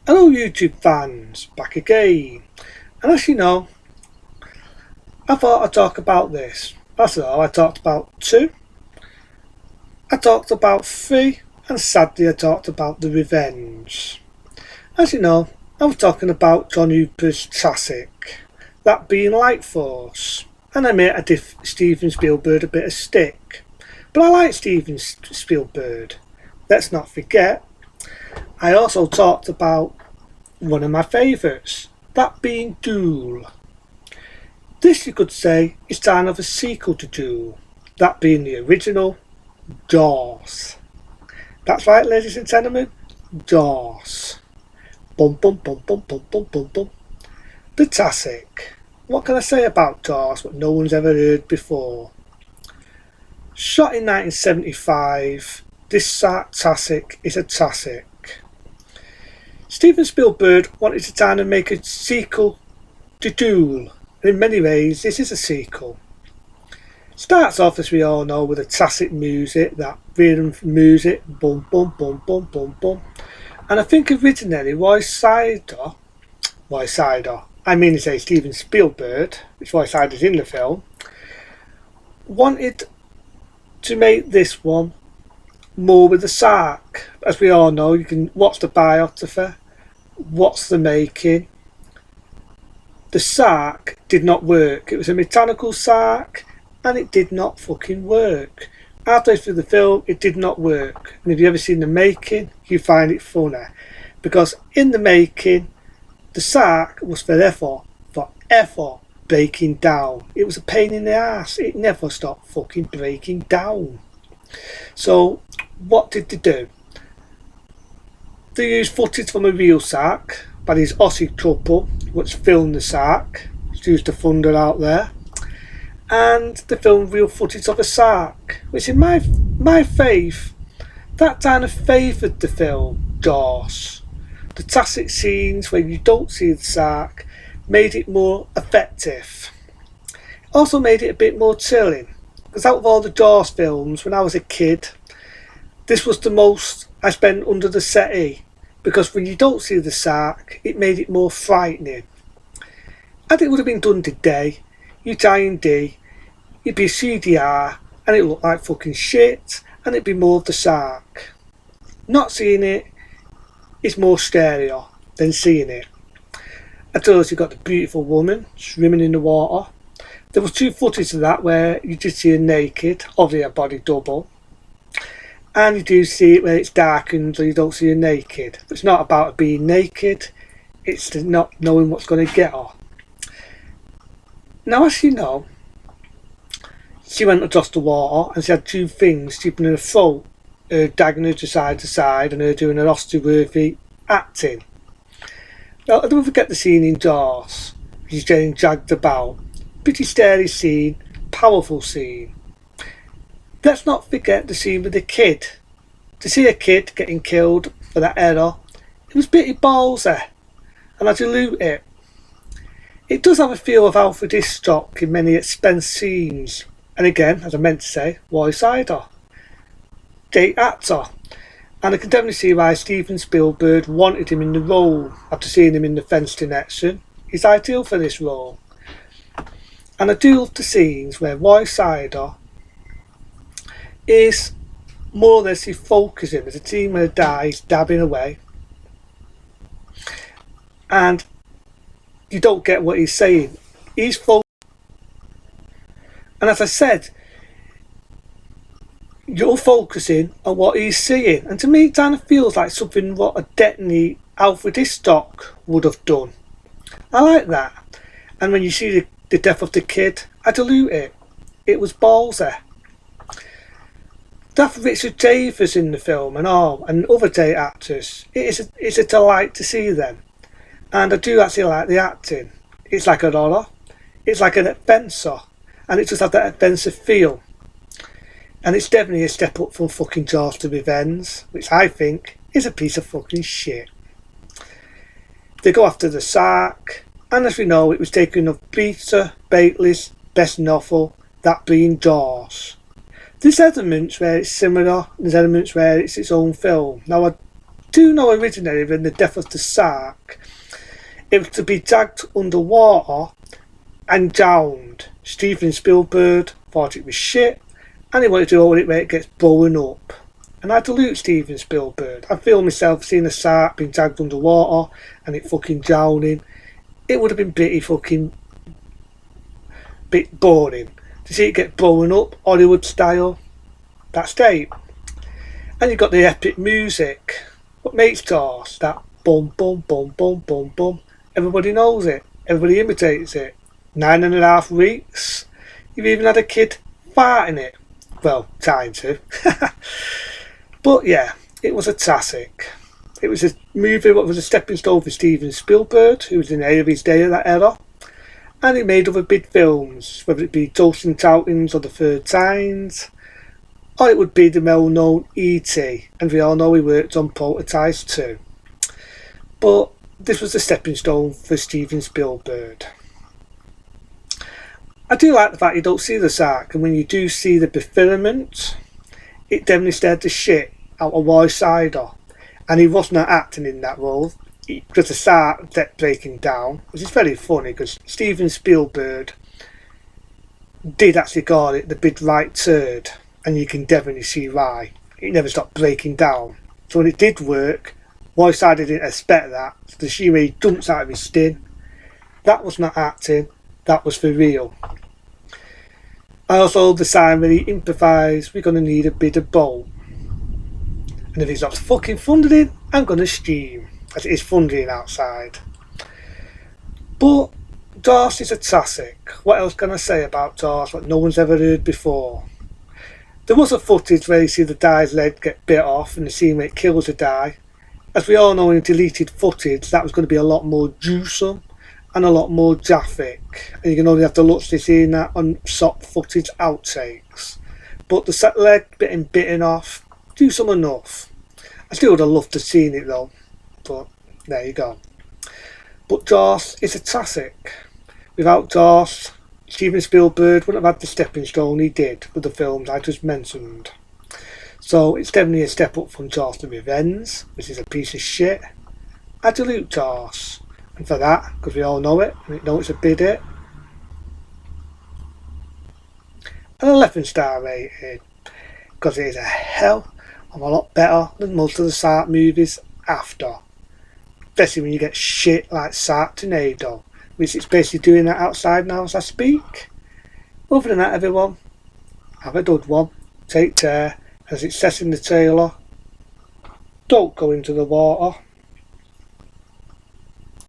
Hello YouTube fans, back again. And as you know, I thought I'd talk about this. That's all, I talked about 2, I talked about 3, and sadly I talked about The Revenge. As you know, I was talking about John Hooper's classic, that being Light Force. And I made Steven Spielberg a bit of stick. But I like Steven Spielberg. Let's not forget, I also talked about one of my favourites, that being Duel. This, you could say, is kind of a sequel to Duel, that being the original Jaws. That's right, ladies and gentlemen, Jaws. Bum bum bum bum bum bum bum bum. The classic. What can I say about Jaws what no one's ever heard before? Shot in 1975, this classic is a classic. Steven Spielberg wanted to kind of make a sequel to Duel, and in many ways this is a sequel. Starts off, as we all know, with a classic music, that rhythm music, bum bum bum bum bum bum. And I think originally I mean to say Steven Spielberg, which Wysider's in the film, wanted to make this one more with the shark. As we all know, you can watch the biography. What's the making? The shark did not work. It was a mechanical shark and it did not fucking work. Halfway through the film it did not work. And if you've ever seen the making, you find it funny. Because in the making, the shark was forever breaking down. It was a pain in the ass. It never stopped fucking breaking down. So what did they do? They used footage from a real shark by these Aussie couple which filmed the shark. It's used the thunder out there. And they filmed real footage of a shark, which in my faith, that kind of favoured the film Jaws. The classic scenes where you don't see the shark made it more effective. Also made it a bit more chilling. Because out of all the Jaws films, when I was a kid, this was the most I spent under the settee, because when you don't see the shark, it made it more frightening. And it would have been done today, you die in D, it'd be CDR, and it looked like fucking shit, and it'd be more of the shark. Not seeing it is more stereo than seeing it. I told you got the beautiful woman swimming in the water. There was 2 footage of that where you just see her naked, obviously a body double. And you do see it where it's darkened so you don't see her naked. But it's not about her being naked, it's the not knowing what's going to get her. Now, as you know, she went across the water and she had 2 things keeping her throat, her dagging her to side and her doing her Oscar-worthy acting. Now, I don't forget the scene in Jaws. She's getting dragged about. Pretty scary scene, powerful scene. Let's not forget the scene with the kid. To see a kid getting killed for that error, it was pretty ballsy, and I dilute it. It does have a feel of Alfred Hitchcock in many expense scenes, and again, as I meant to say, Wysider, great actor, and I can definitely see why Steven Spielberg wanted him in the role after seeing him in The Fenced Action. He's ideal for this role. And I do love the scenes where Wysider is more or less focusing as a team of dies dabbing away, and you don't get what he's saying. He's focused, and as I said, you're focusing on what he's seeing, and to me it kind of feels like something what a definitely Alfred Hitchcock would have done. I like that. And when you see the death of the kid, I dilute it. It was ballsy. That Richard Davis in the film and all, and other great actors, it's a delight to see them. And I do actually like the acting. It's like a horror, it's like an adventure, and it just has that adventure feel. And it's definitely a step up from fucking Jaws to Revenge, which I think is a piece of fucking shit. They go after the shark, and as we know, it was taken of Peter Beatley's best novel, that being Jaws. There's elements where it's similar, there's elements where it's its own film. Now, do know originally in The Death of the Sark, it was to be dragged underwater and drowned. Steven Spielberg thought it was shit, and he wanted to hold it where it gets blown up. And I salute Steven Spielberg. I feel myself seeing a shark being dragged underwater and it fucking drowning. It would have been pretty fucking bit boring to see it get blown up Hollywood style. That's great. And you've got the epic music. What makes Jaws? That boom, boom, boom, boom, boom, boom. Everybody knows it. Everybody imitates it. 9.5 weeks. You've even had a kid farting it. Well, trying to. But yeah, it was a classic. It was a movie that was a stepping stone for Steven Spielberg, who was in the air of his day at that era. And he made other big films, whether it be Ghosts and Outings or The Third Signs, or it would be the well-known E.T., and we all know he worked on Poltergeist too. But this was a stepping stone for Steven Spielberg. I do like the fact you don't see the shark, and when you do see the befilament, it definitely scared the shit out of Roy Scheider, and he was not acting in that role because the shark kept breaking down, which is very funny because Steven Spielberg did actually call it the big right turd, and you can definitely see why. It never stopped breaking down. So when it did work, Roy Scheider didn't expect that, so the scene where he jumps out of his skin, that was not acting, that was for real. I also the sign where he improvised, we're going to need a bit of bowl. And if it's not fucking thundering, I'm going to steam, as it is thundering outside. But Jaws is a classic. What else can I say about Jaws what no one's ever heard before? There was a footage where you see the guy's leg get bit off and the scene where it kills a guy. As we all know in deleted footage, that was going to be a lot more gruesome and a lot more graphic, and you can only have to look to see that on soft footage outtakes. But the leg getting bitten off, gruesome enough. I still would have loved to have seen it though, but there you go. But Jaws is a classic. Without Jaws, Steven Spielberg wouldn't have had the stepping stone he did with the films I just mentioned. So it's definitely a step up from Jaws the Revenge, which is a piece of shit. I salute Jaws. And for that, because we all know it, and we know it's a big hit, an 11-star rating, because it is a hell of a lot better than most of the Shark movies after. Especially when you get shit like Sharknado, which it's basically doing that outside now as I speak. Other than that, everyone, have a good one, take care, as it says in the trailer, don't go into the water.